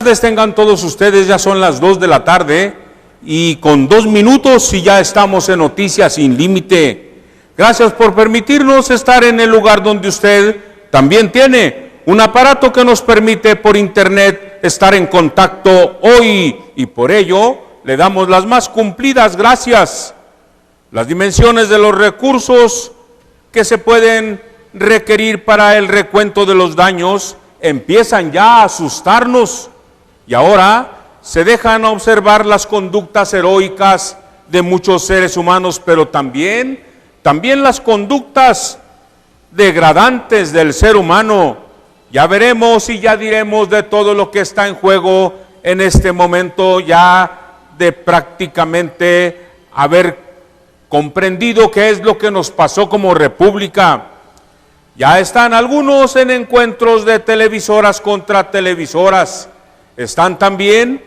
Tengan todos ustedes, ya son las 2 de la tarde y con 2 minutos y ya estamos en Noticias Sin Límite. Gracias por permitirnos estar en el lugar donde usted también tiene un aparato que nos permite por internet estar en contacto hoy, y por ello le damos las más cumplidas gracias. Las dimensiones de los recursos que se pueden requerir para el recuento de los daños empiezan ya a asustarnos. Y ahora se dejan observar las conductas heroicas de muchos seres humanos, pero también las conductas degradantes del ser humano. Ya veremos y ya diremos de todo lo que está en juego en este momento, ya de prácticamente haber comprendido qué es lo que nos pasó como república. Ya están algunos en encuentros de televisoras contra televisoras. Están también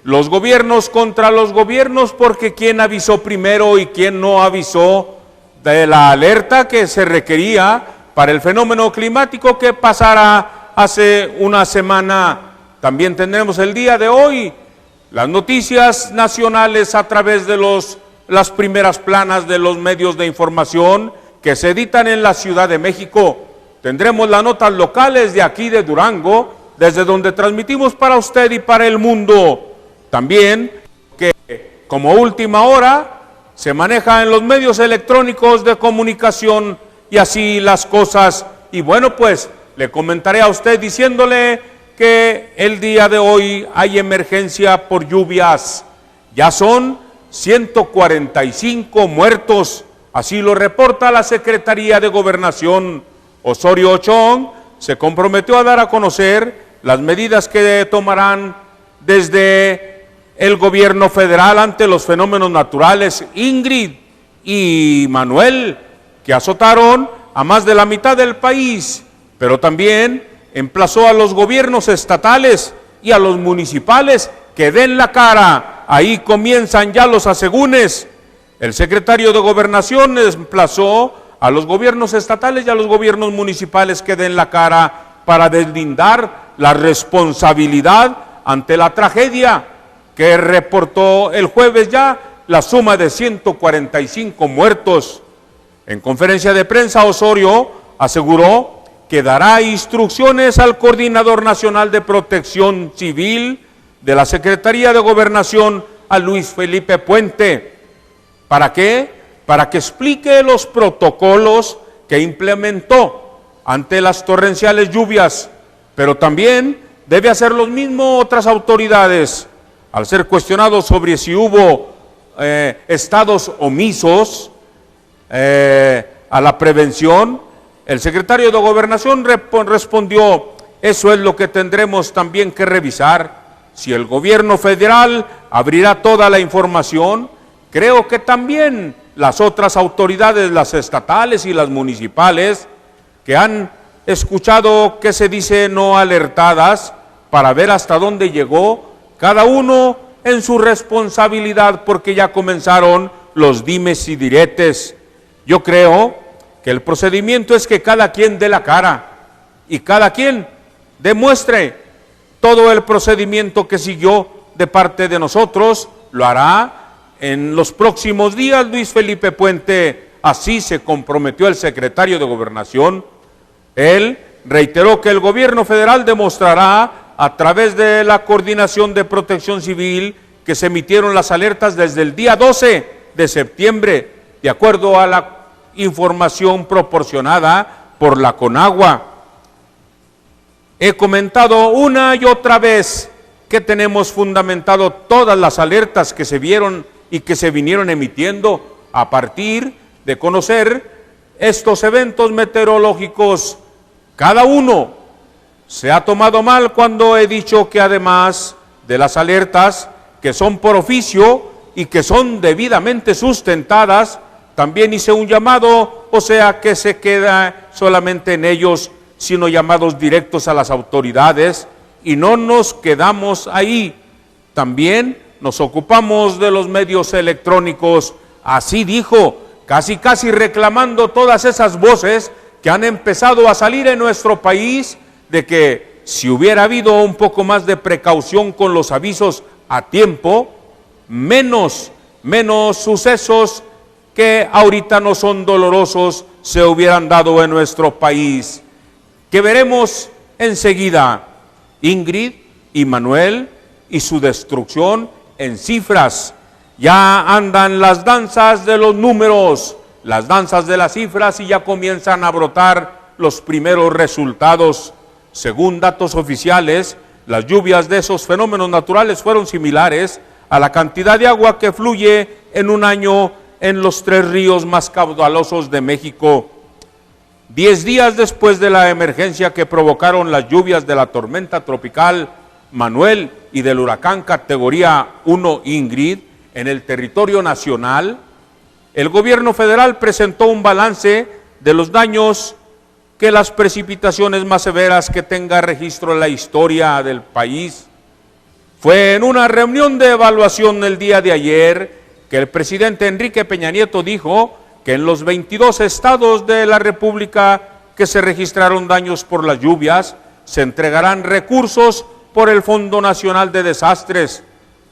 los gobiernos contra los gobiernos, porque quién avisó primero y quién no avisó de la alerta que se requería para el fenómeno climático que pasara hace una semana. También tendremos el día de hoy las noticias nacionales a través de las primeras planas de los medios de información que se editan en la Ciudad de México. Tendremos las notas locales de aquí de Durango, desde donde transmitimos para usted y para el mundo. También que como última hora se maneja en los medios electrónicos de comunicación y así las cosas. Y bueno, pues le comentaré a usted diciéndole que el día de hoy hay emergencia por lluvias. Ya son 145 muertos, así lo reporta la Secretaría de Gobernación. Osorio Chong se comprometió a dar a conocer las medidas que tomarán desde el gobierno federal ante los fenómenos naturales Ingrid y Manuel, que azotaron a más de la mitad del país, pero también emplazó a los gobiernos estatales y a los municipales que den la cara. Ahí comienzan ya los asegúnes. El secretario de Gobernación emplazó a los gobiernos estatales y a los gobiernos municipales que den la cara para deslindar la responsabilidad ante la tragedia que reportó el jueves ya la suma de 145 muertos. En conferencia de prensa, Osorio aseguró que dará instrucciones al Coordinador Nacional de Protección Civil de la Secretaría de Gobernación, a Luis Felipe Puente. ¿Para qué? Para que explique los protocolos que implementó ante las torrenciales lluvias, pero también debe hacer lo mismo otras autoridades. Al ser cuestionado sobre si hubo estados omisos a la prevención, el secretario de Gobernación respondió: eso es lo que tendremos también que revisar. Si el gobierno federal abrirá toda la información, creo que también las otras autoridades, las estatales y las municipales, que han escuchado que se dice no alertadas, para ver hasta dónde llegó cada uno en su responsabilidad, porque ya comenzaron los dimes y diretes. Yo creo que el procedimiento es que cada quien dé la cara y cada quien demuestre todo el procedimiento que siguió de parte de nosotros. Lo hará en los próximos días Luis Felipe Puente. Así se comprometió el secretario de Gobernación. Él reiteró que el gobierno federal demostrará a través de la Coordinación de Protección Civil que se emitieron las alertas desde el día 12 de septiembre, de acuerdo a la información proporcionada por la Conagua. He comentado una y otra vez que tenemos fundamentado todas las alertas que se vieron y que se vinieron emitiendo a partir de conocer estos eventos meteorológicos. Cada uno se ha tomado mal cuando he dicho que además de las alertas que son por oficio y que son debidamente sustentadas, también hice un llamado, o sea que se queda solamente en ellos, sino llamados directos a las autoridades, y no nos quedamos ahí. También nos ocupamos de los medios electrónicos. Así dijo, casi reclamando todas esas voces que han empezado a salir en nuestro país de que si hubiera habido un poco más de precaución con los avisos a tiempo, menos sucesos que ahorita no son dolorosos se hubieran dado en nuestro país, que veremos enseguida. Ingrid y Manuel y su destrucción en cifras. Ya andan las danzas de los números, las danzas de las cifras, y ya comienzan a brotar los primeros resultados. Según datos oficiales, las lluvias de esos fenómenos naturales fueron similares a la cantidad de agua que fluye en un año en los 3 ríos más caudalosos de México. 10 días después de la emergencia que provocaron las lluvias de la tormenta tropical Manuel y del huracán categoría 1 Ingrid en el territorio nacional, el gobierno federal presentó un balance de los daños que las precipitaciones más severas que tenga registro en la historia del país. Fue en una reunión de evaluación el día de ayer que el presidente Enrique Peña Nieto dijo que en los 22 estados de la República que se registraron daños por las lluvias, se entregarán recursos por el Fondo Nacional de Desastres,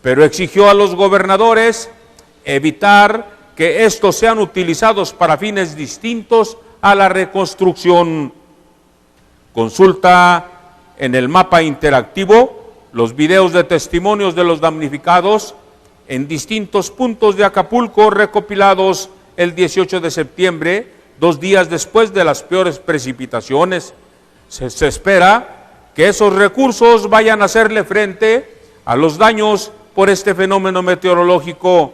pero exigió a los gobernadores evitar que estos sean utilizados para fines distintos a la reconstrucción. Consulta en el mapa interactivo los videos de testimonios de los damnificados en distintos puntos de Acapulco recopilados el 18 de septiembre, 2 días después de las peores precipitaciones. Se espera que esos recursos vayan a hacerle frente a los daños por este fenómeno meteorológico.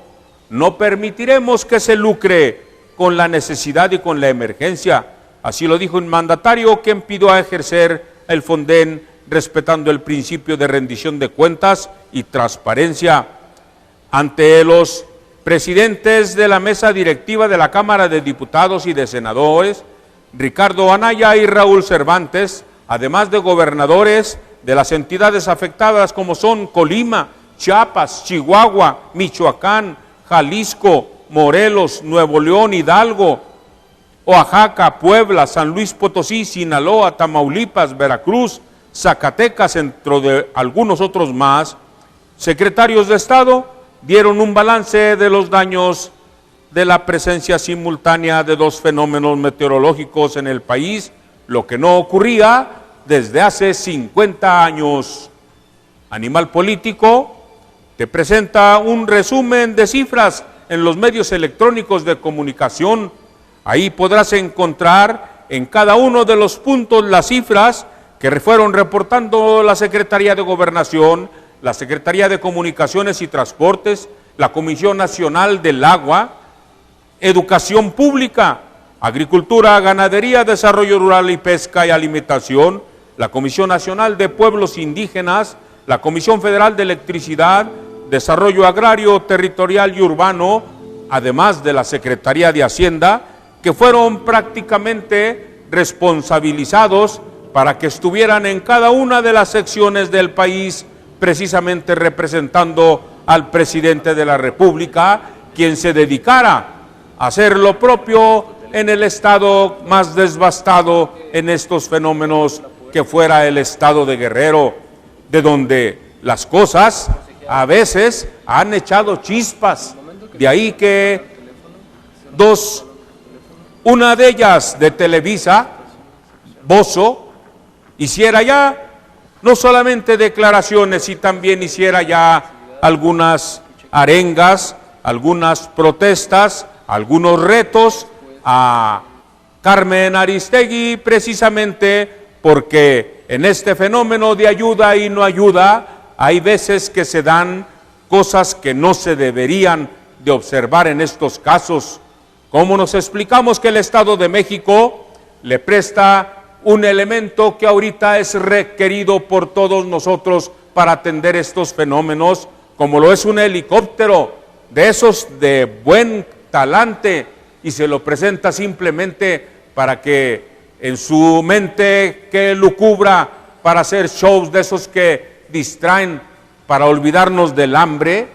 No permitiremos que se lucre con la necesidad y con la emergencia. Así lo dijo un mandatario quien pidió a ejercer el Fonden respetando el principio de rendición de cuentas y transparencia. Ante los presidentes de la mesa directiva de la Cámara de Diputados y de Senadores, Ricardo Anaya y Raúl Cervantes, además de gobernadores de las entidades afectadas como son Colima, Chiapas, Chihuahua, Michoacán, Jalisco, Morelos, Nuevo León, Hidalgo, Oaxaca, Puebla, San Luis Potosí, Sinaloa, Tamaulipas, Veracruz, Zacatecas, entre de algunos otros más, secretarios de Estado dieron un balance de los daños de la presencia simultánea de 2 fenómenos meteorológicos en el país, lo que no ocurría desde hace 50 años. Animal Político te presenta un resumen de cifras en los medios electrónicos de comunicación. Ahí podrás encontrar en cada uno de los puntos las cifras que fueron reportando la Secretaría de Gobernación, la Secretaría de Comunicaciones y Transportes, la Comisión Nacional del Agua, Educación Pública, Agricultura, Ganadería, Desarrollo Rural y Pesca y Alimentación, la Comisión Nacional de Pueblos Indígenas, la Comisión Federal de Electricidad, Desarrollo Agrario, Territorial y Urbano, además de la Secretaría de Hacienda, que fueron prácticamente responsabilizados para que estuvieran en cada una de las secciones del país, precisamente representando al presidente de la República, quien se dedicara a hacer lo propio en el estado más devastado en estos fenómenos, que fuera el estado de Guerrero, de donde las cosas a veces han echado chispas. De ahí que una de ellas de Televisa, Bozo, hiciera ya no solamente declaraciones, y también hiciera ya algunas arengas, algunas protestas, algunos retos a Carmen Aristegui, precisamente porque en este fenómeno de ayuda y no ayuda, hay veces que se dan cosas que no se deberían de observar en estos casos. ¿Cómo nos explicamos que el Estado de México le presta un elemento que ahorita es requerido por todos nosotros para atender estos fenómenos, como lo es un helicóptero de esos de buen talante, y se lo presenta simplemente para que en su mente que lucubra, para hacer shows de esos que distraen, para olvidarnos del hambre,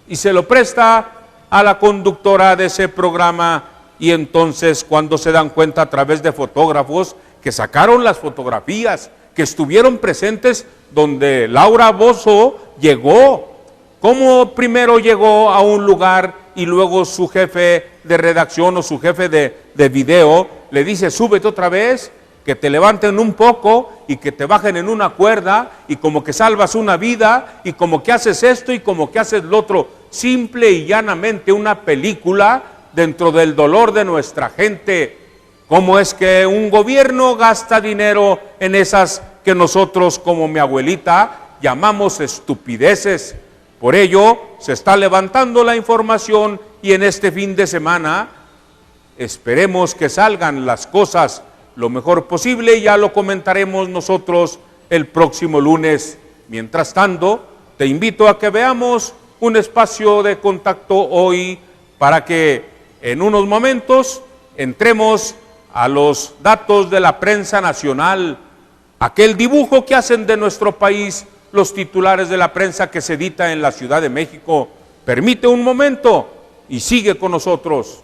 y se lo presta a la conductora de ese programa? Y entonces, cuando se dan cuenta a través de fotógrafos que sacaron las fotografías, que estuvieron presentes donde Laura Bozzo llegó. ¿Cómo primero llegó a un lugar y luego su jefe de redacción o su jefe de video le dice, súbete otra vez, que te levanten un poco y que te bajen en una cuerda y como que salvas una vida y como que haces esto y como que haces lo otro? Simple y llanamente una película dentro del dolor de nuestra gente. ¿Cómo es que un gobierno gasta dinero en esas que nosotros, como mi abuelita, llamamos estupideces? Por ello, se está levantando la información y en este fin de semana esperemos que salgan las cosas lo mejor posible y ya lo comentaremos nosotros el próximo lunes. Mientras tanto, te invito a que veamos un espacio de contacto hoy para que en unos momentos entremos a los datos de la prensa nacional, aquel dibujo que hacen de nuestro país los titulares de la prensa que se edita en la Ciudad de México. Permite un momento y sigue con nosotros.